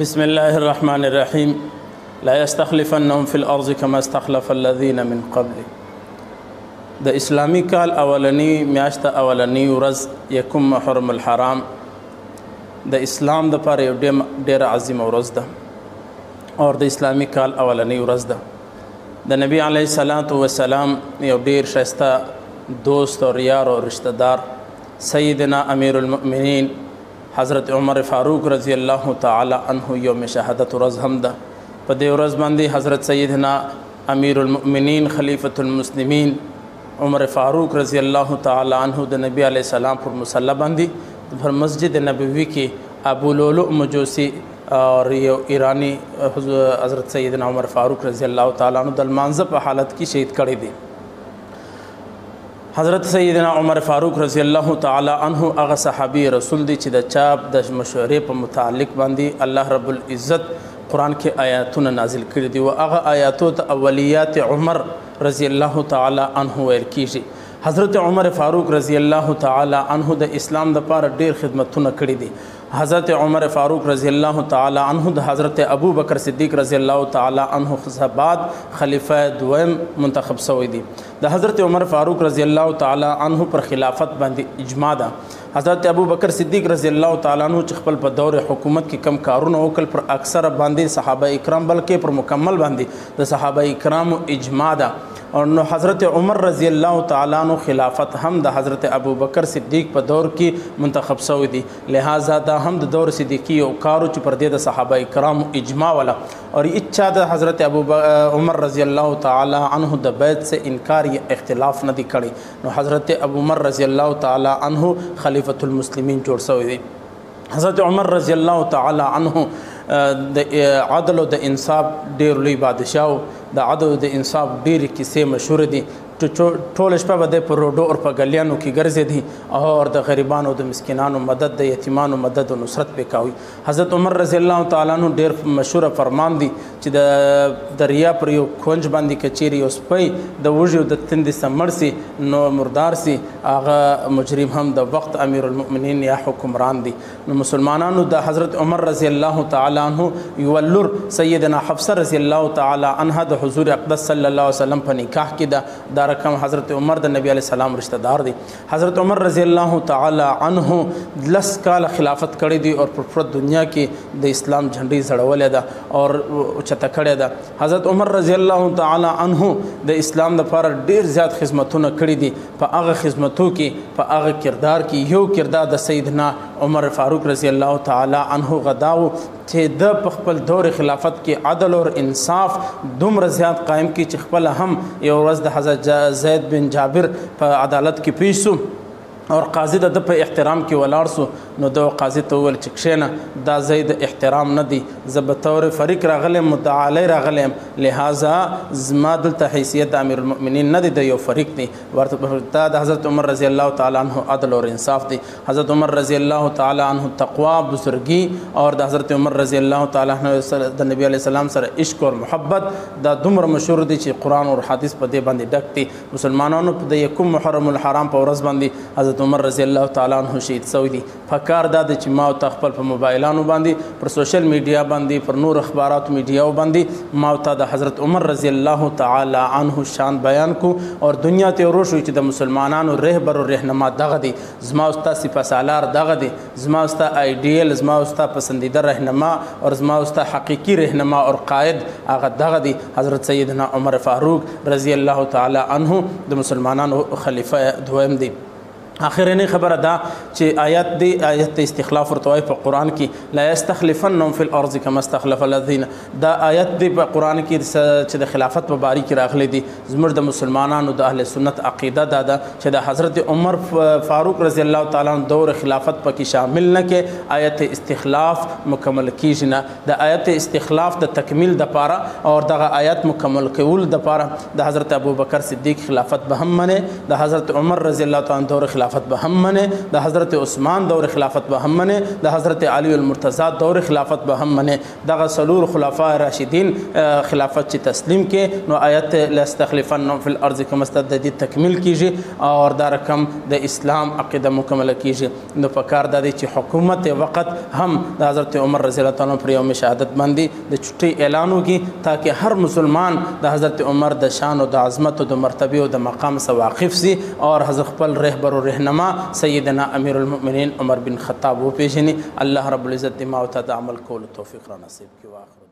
بسم الله الرحمن الرحيم لا يستخلفنهم في الأرض كما استخلف الذين من قبل. د اسلامی کال اولنی میاشت اولنی ورځ یکم محرم الحرام د اسلام د پر یو ډیر عظیم ورځ ده او د اسلامی کال اولنی ورځ ده. د نبی علیه الصلاۃ والسلام یو ډیر ښایسته دوست او یار او رشتہ دار سیدنا امیر المؤمنین حضرت عمر فاروق رضی الله تعالی عنہ یوم شهادت ورځ هم ده. په دې ورځ باندې حضرت سیدنا امیر المؤمنین خلیفۃ المسلمین عمر فاروق رضی الله تعالی عنہ د نبی علیہ السلام پر مصلی باندې پر مسجد نبوی کې ابو لؤلؤ مجوسی اور یو ایرانی حضرت سیدنا عمر فاروق رضی الله تعالی عنہ د لمانځه په حالت کې شهید کړی دی. حضرت سیدنا عمر فاروق رضی الله تعالی عنہ هغه صحابی رسول دی چې د چاپ د مشورې په متعلق باندې الله رب العزت قرآن کې آیاتونه نازل کړي دي او هغه آیاتو ته اولیات عمر رضی الله تعالی عنہ ویل کیږي. حضرت عمر فاروق رضی الله تعالی عنہ د اسلام د پاره ډیر خدمتونه کړي دي. حضرت عمر فاروق رضی الله تعالی عنہ د حضرت ابو بکر صدیق رضی الله تعالی عنہ څخه بعد خلیفہ دویم منتخب شوی دی. د حضرت عمر فاروق رضی الله تعالی عنہ پر خلافت باندې اجماع ده. حضرت ابو بکر صدیق رضی الله تعالی عنہ چې خپل په دور حکومت کې کم کارونه وکړل پر اکثر باندې صحابه کرام بلکې پر مکمل باندې د صحابه کرام اجماع ده. اور نو حضرت عمر رضی الله تعالی عنہ خلافت هم د حضرت ابو بکر صدیق په دور کې منتخب شوی دی. لہذا دا هم د دور صدیقی او کارو چې پر دې د صحابه کرام اجماع ولا اور اچھا د حضرت عمر رضی الله تعالی عنہ د بیعت سے انکار یا اختلاف نه دی کړی. نو حضرت ابو عمر رضی الله تعالی عنہ خلیفۃ المسلمین جوړ شوی دی. حضرت عمر رضی الله تعالی عنہ د عدل او د انصاف ډیر لوی بادشاہ د عدل او د انصاف ډیر کیسې مشهور دي. ټول شپه به د پر روډو او په گلیانو کې ګرځېدي او د غریبانو د مسکینانو مدد د یتیمانو مدد او نصرت به کوي. حضرت عمر رضی الله تعالی عنہ ډیر مشهور فرمان دي چې د دریا پر یو کونج باندې کچيري او سپي د وژو د تندې سمرسي نو مردار سي هغه مجرم هم د وخت امیر المؤمنین یا حکمران دي. نو مسلمانانو د حضرت عمر رضی الله تعالی عنہ یولر سیدنا حفصه رضی الله تعالی عنها د حضور اقدس صلی الله علیه وسلم په نکاح کې د رقم حضرت عمر د نبی علیہ السلام رشتہ دار دی. حضرت عمر رضی الله تعالی عنہ 10 کال خلافت کړی دی اور پر دنیا کې د اسلام جھنډي زړولې ده اور چته کړی ده. حضرت عمر رضی الله تعالی عنہ د اسلام لپاره ډیر زیات خدمتونه کړی دي. په هغه خدمتو کې په هغه کردار کې یو کردار د سیدنا عمر فاروق رضی الله تعالی عنہ غداو چې د خپل دور خلافت کې عدل او انصاف دومره زیات قائم کی چې خپل هم یو ورځ د حضرت زید بن جابر په عدالت کې پیش شو اور قاضي د په احترام کې ولاړ سو. نو د قاضي ته ویل چې کښېنه دا زید احترام نه دی زه به طور فریق راغلم مدعا علی راغلم لہذا زما دلته حیثیت امیر المؤمنین نه دی د یو فریق دی ورته د حضرت عمر رضی الله تعالی عنہ عدل اور انصاف دی. حضرت عمر رضی الله تعالی عنہ تقوا بزرگی اور د حضرت عمر رضی الله تعالی عنہ د نبی علیہ السلام سره عشق اور محبت دا دومره مشهور دی چې قرآن اور حدیث په دې باندې ډک دي. مسلمانانو په د یکم محرم الحرام په ورځ باندې حضرت عمر رضی الله تعالی عنہ شهید شوی دی. فکار دا چې ما او خپل په موبایلانو باندې پر سوشل میډیا باندې پر نور اخبارات میډیاو باندې ما او د حضرت عمر رضی الله تعالی عنہ شان بیان کو اور دنیا ته وروشو چې د مسلمانانو رهبر او رهنما دغه دی. زما او ستا سپاسالار دغه دی. زما او ستا ایډیل زما او ستا پسندیده رهنما اور زما او ستا حقیقی رهنما اور قائد هغه دغه دی حضرت سیدنا عمر فاروق رضی الله تعالی عنہ د مسلمانانو خلیفہ دویم دی. آخرنی خبره دا چې آیت دی آیت استخلاف ورته په قرآن کې لا یستخلفنهم فی الارض کما استخلف الذین دا آیت دی په قرآن کې چې د خلافت په باری کې راغلی دی. زموږ د مسلمانانو د اهل سنت عقیده دا ده چې د حضرت عمر فاروق رضی الله تعالی عنہ دور خلافت پکې شامل نه کې آیت استخلاف مکمل کیږي نه. د آیت استخلاف د تکمیل د پاره اور دغه آیت مکمل کول د پاره د حضرت ابو بکر صدیق خلافت به هم منه د حضرت عمر رضی الله تعالی عنہ دور خلافت خلافت به هم منه، د حضرت عثمان دور خلافت به هم منه، د حضرت علی المرتضی دور خلافت به هم منه. دغه څلور خلفاء راشدین خلافت چې تسلیم کې نو آیت لاستخلفنهم فی الارض کما استدعى تکمیل کیږي او دا رقم د اسلام عقیده مکمله کیږي. نو په کار دا دی چې حکومت وقت هم د حضرت عمر رضی الله تعالی پر یوم شهادت باندې د چټي اعلان وکړي تاکہ هر مسلمان د حضرت عمر د شان او د عظمت او د مرتبه او د مقام سره واقف سي او حضرت خپل رهبر او رهنما سیدنا امیر المؤمنین عمر بن خطاب وپیژني. الله رب العزت ما او ته عمل کول توفیق را نصیب کړي.